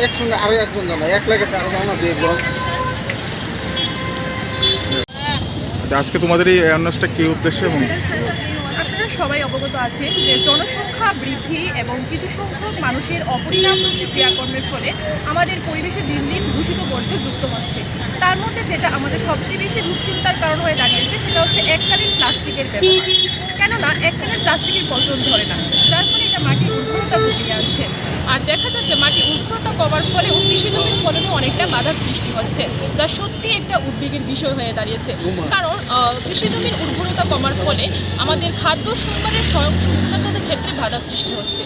একসঙ্গে আরো একজন জানা এক লাগে আরো জানা দিয়ে আচ্ছা, আজকে তোমাদের এই অ্যাওয়ারনেসটা কী উদ্দেশ্যে এবং আপনারা সবাই অবগত আছেন যে জনসংখ্যা বৃদ্ধি এবং কিছু সংখ্যক মানুষের অপরিণামদর্শী ক্রিয়াকর্মের ফলে আমাদের পরিবেশে দিন দিন দূষিত বর্জ্য যুক্ত হচ্ছে। তার মধ্যে যেটা আমাদের সবচেয়ে বেশি দুশ্চিন্তার কারণ হয়ে দাঁড়িয়েছে সেটা হচ্ছে এককালীন প্লাস্টিকের ব্যবহার। কেননা এককালীন প্লাস্টিকের পচন ধরে না, যার ফলে এটা মাটির উর্বরতা কমিয়ে আনছে। আর দেখা যাচ্ছে মাটির উর্বরতা কমার ফলেও কৃষি জমির ফলনে অনেকটা বাধার সৃষ্টি হচ্ছে, যা সত্যি একটা উদ্বেগের বিষয় হয়ে দাঁড়িয়েছে। কারণ কৃষি জমির উর্বরতা কমার ফলে আমাদের খাদ্য সম্ভারের স্বয়ংসম্পূর্ণতার ক্ষেত্রে বাধা সৃষ্টি হচ্ছে।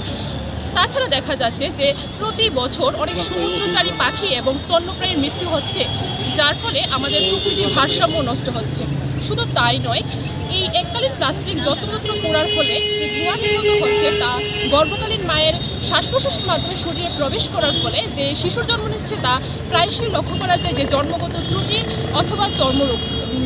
তাছাড়া দেখা যাচ্ছে যে প্রতি বছর অনেক সমুদ্রচারী পাখি এবং স্তন্যপ্রাণীর মৃত্যু হচ্ছে, যার ফলে আমাদের প্রকৃতির ভারসাম্য নষ্ট হচ্ছে। শুধু তাই নয়, এই এককালীন প্লাস্টিক যত্রতত্র পোড়ার ফলে যে ধোঁয়া নির্গত হচ্ছে তা গর্ভকালীন মায়ের শ্বাস প্রশ্বাসের মাধ্যমে শরীরে প্রবেশ করার ফলে যে শিশুর জন্ম নিচ্ছে তা প্রায়শই লক্ষ্য করা যায় যে জন্মগত ত্রুটি অথবা চর্মরোগ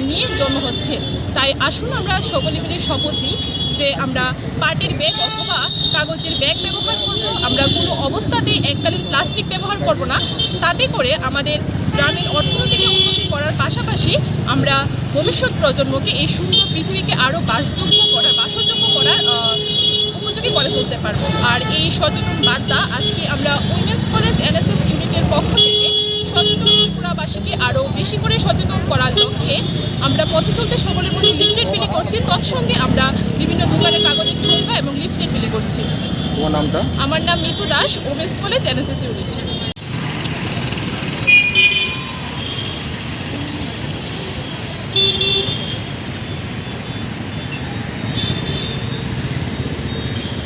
নিয়ে জন্ম হচ্ছে। তাই আসুন আমরা সকলে মিলে শপথ নিই যে আমরা পাটের ব্যাগ অথবা কাগজের ব্যাগ ব্যবহার করব, আমরা কোনো অবস্থাতেই এককালীন প্লাস্টিক ব্যবহার করব না। তাতে করে আমাদের গ্রামীণ অর্থনীতিকে উন্নতি করার পাশাপাশি আমরা ভবিষ্যৎ প্রজন্মকে এই সুন্দর পৃথিবীকে আরও বাসযোগ্য করার উপযোগী করে তুলতে পারবো। আর এই সচেতন বার্তা আজকে আমরা উইমেন্স কলেজ এনএসএস ইউনিটের পক্ষ থেকে সচেতন ত্রিপুরাবাসীকে আরও বেশি করে সচেতন করার লক্ষ্যে আমরা পথে চলতে সকলের মধ্যে লিফলেট বিলি করছি। তৎসঙ্গে আমরা বিভিন্ন দোকানে কাগজের ঠোঙ্গা এবং লিফলেট বিলি করছি। তোমার নামটা? আমার নাম Mitu Das, women's college NSS unit.